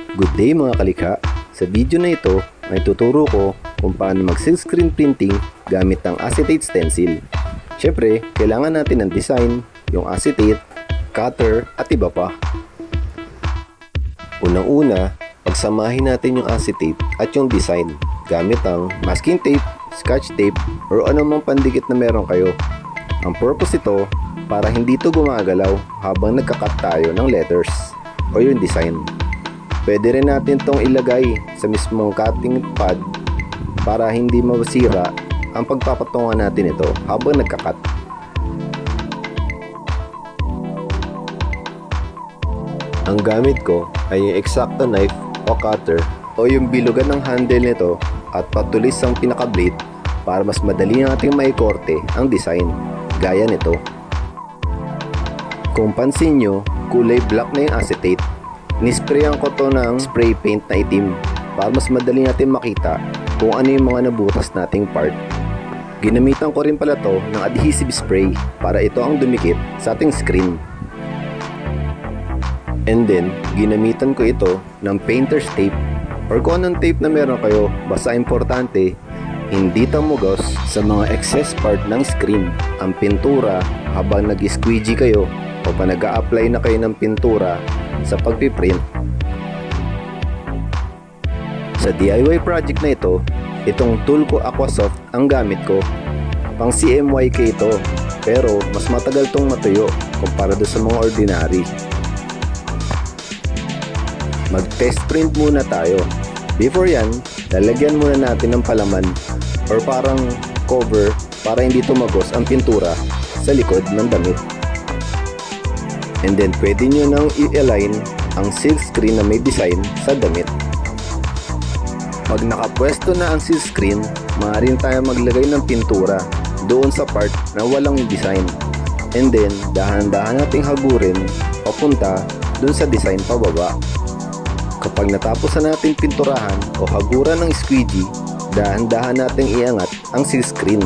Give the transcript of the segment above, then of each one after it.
Good day mga kalikha! Sa video na ito ay tuturo ko kung paano mag-silk screen printing gamit ang acetate stencil. Syempre, kailangan natin ng design, yung acetate, cutter at iba pa. Unang-una, pagsamahin natin yung acetate at yung design gamit ang masking tape, scotch tape, or anumang pandikit na meron kayo. Ang purpose ito para hindi ito gumagalaw habang nagkakat tayo ng letters o yung design. Pwede rin natin itong ilagay sa mismong cutting pad para hindi masira ang pagpapatungan natin ito habang nagkakat. Ang gamit ko ay yung X-Acto knife o cutter o yung bilugan ng handle nito at patulis ang pinaka-blade para mas madali nating maikorte ang design gaya nito. Kung pansin nyo, kulay black na yung acetate. Nisprayan ko to ng spray paint na itim para mas madali natin makita kung ano yung mga nabutas nating part. Ginamitan ko rin pala to ng adhesive spray para ito ang dumikit sa ating screen. And then, ginamitan ko ito ng painter's tape or kung anong tape na meron kayo, basta importante hindi tamugos sa mga excess part ng screen ang pintura habang nag-squeegee kayo o pa nag-a-apply na kayo ng pintura sa pagpiprint. Sa DIY project na ito, itong tool ko Aquasoft ang gamit ko. Pang CMYK ito, pero mas matagal tong matuyo kumpara do sa mga ordinary. Mag-test print muna tayo. Before yan, lalagyan muna natin ng palaman or parang cover para hindi tumagos ang pintura sa likod ng damit. And then pwede nyo nang i-align ang silk screen na may design sa damit. Pag nakapwesto na ang silk screen, maaari tayo maglagay ng pintura doon sa part na walang design. And then dahan-dahan nating hagurin papunta doon sa design pababa. Kapag natapos na natin pinturahan o haguran ng squeegee, dahan-dahan nating iangat ang silk screen.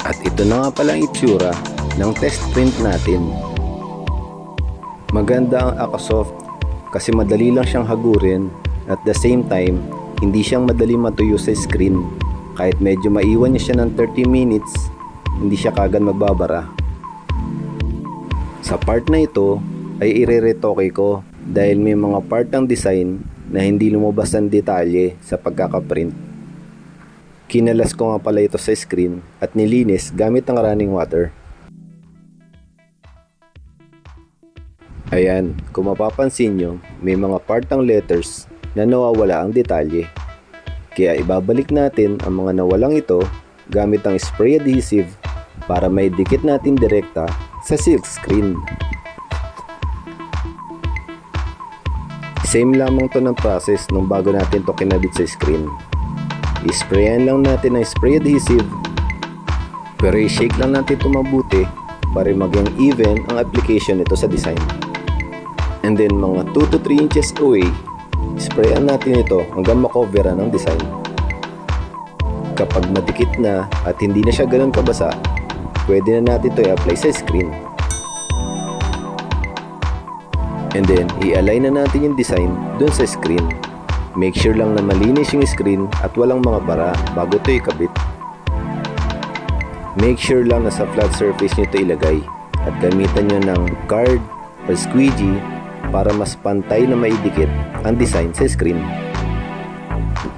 At ito na nga pala ang itsura ng test print natin. Maganda ang Aquasoft kasi madali lang siyang hagurin at the same time hindi siyang madali matuyo sa screen. Kahit medyo maiwan niya siya ng 30 minutes, hindi siya kagad magbabara. Sa part na ito ay ireretoke ko dahil may mga part ng design na hindi lumabas ng detalye sa pagkakaprint. Kinalas ko nga pala ito sa screen at nilinis gamit ang running water. Ayan, kung mapapansin nyo, may mga part ng letters na nawawala ang detalye. Kaya ibabalik natin ang mga nawalang ito gamit ang spray adhesive para may dikit natin direkta sa silk screen. Same lamang to ng process nung bago natin to kinabit sa screen. I-sprayan lang natin ng spray adhesive pero i-shake lang natin ito mabuti para maging even ang application nito sa design. And then mga 2 to 3 inches away, sprayan natin ito hanggang makoveran ng design. Kapag madikit na at hindi na siya ganun kabasa, pwede na natin ito i-apply sa screen. And then i-align na natin yung design dun sa screen. Make sure lang na malinis yung screen at walang mga bara bago ito ikabit. Make sure lang na sa flat surface nyo ito ilagay at gamitan nyo ng card o squeegee para mas pantay na maidikit ang design sa screen.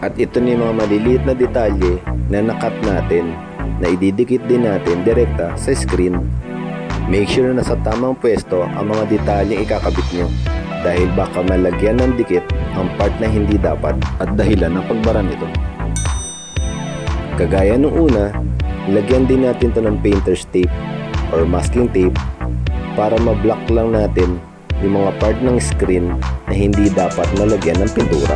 At ito na yung mga maliliit na detalye na nakat natin na ididikit din natin direkta sa screen. Make sure na nasa tamang pwesto ang mga detalyeng ikakabit nyo dahil baka malagyan ng dikit ang part na hindi dapat at dahilan ng pagbara nito. Kagaya nung una, lagyan din natin ito ng painter's tape or masking tape para ma-block lang natin yung mga part ng screen na hindi dapat nalagyan ng pintura.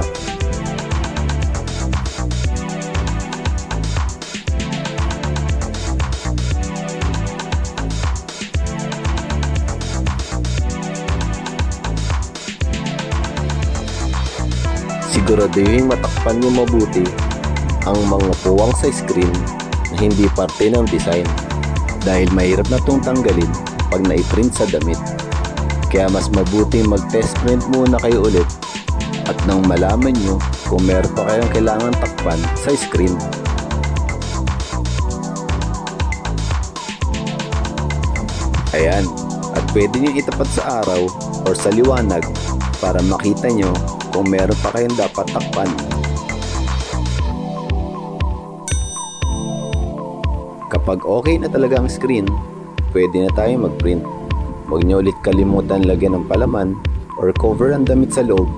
Siguraduhin matakpan nyo mabuti ang mga puwang sa screen na hindi parte ng design dahil mahirap na itong tanggalin pag na-print sa damit. Kaya mas mabuting mag-test print muna kayo ulit at nang malaman nyo kung meron pa kayong kailangan takpan sa screen. Ayan, at pwede nyo itapat sa araw or sa liwanag para makita nyo kung meron pa kayong dapat takpan. Kapag okay na talaga ang screen, pwede na tayo mag-print. Huwag nyo ulit kalimutan lagyan ng palaman or cover ang damit sa loob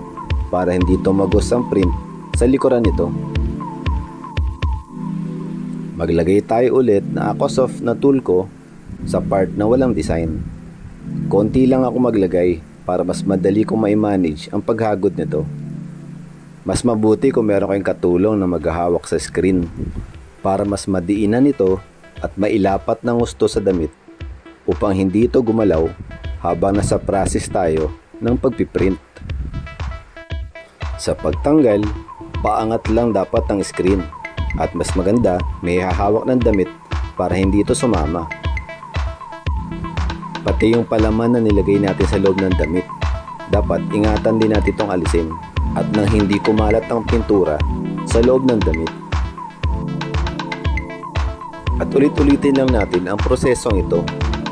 para hindi tumagos ang print sa likuran nito. Maglagay tayo ulit na Aquasoft na tool ko sa part na walang design. Konti lang ako maglagay para mas madali kong ma-manage ang paghagod nito. Mas mabuti kung meron kayong katulong na maghahawak sa screen para mas madiinan ito at mailapat ng gusto sa damit upang hindi ito gumalaw habang nasa process tayo ng pagpiprint. Sa pagtanggal, paangat lang dapat ang screen at mas maganda may hahawak ng damit para hindi ito sumama. Pati yung palaman na nilagay natin sa loob ng damit, dapat ingatan din natin itong alisin at nang hindi kumalat ang pintura sa loob ng damit. At ulit-ulitin lang natin ang prosesong ito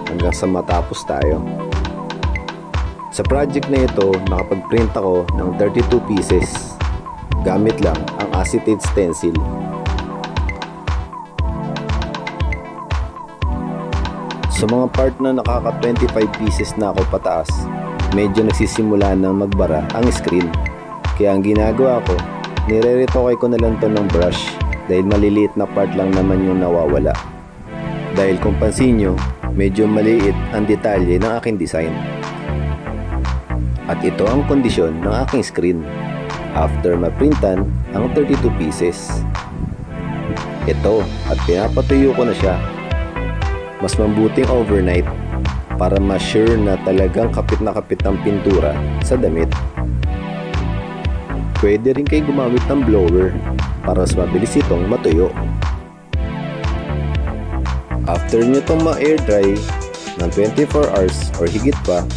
hanggang sa matapos tayo. Sa project na ito, nakapag-print ako ng 32 pieces gamit lang ang acetate stencil. Sa mga part na nakaka 25 pieces na ako pataas, medyo nagsisimula ng magbara ang screen. Kaya ang ginagawa ko, nire-retoke ko na lang to ng brush dahil maliliit na part lang naman yung nawawala. Dahil kung pansin nyo, medyo maliit ang detalye ng aking design. At ito ang kondisyon ng aking screen after maprintan ang 32 pieces. Ito, at pinapatuyo ko na siya. Mas mabuting overnight para ma-sure na talagang kapit na kapit ang pintura sa damit. Pwede rin kayo gumamit ng blower para mas mabilis itong matuyo. After nyo itong ma-air dry ng 24 hours or higit pa,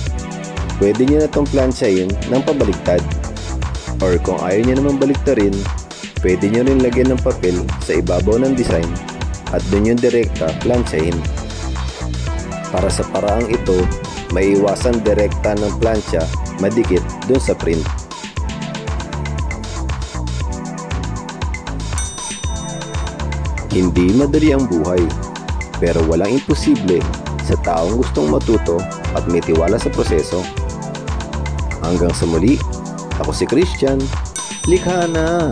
pwede nyo na itong plansyahin ng pabaliktad. Or kung ayaw nyo naman baliktarin, pwede nyo rin lagyan ng papel sa ibabaw ng design at doon yung direkta plansyahin. Para sa paraang ito, maiiwasan direkta ng plansya madikit doon sa print. Hindi madali ang buhay, pero walang imposible sa taong gustong matuto at may tiwala sa proseso. Hanggang sa muli, ako si Christian. Likha na!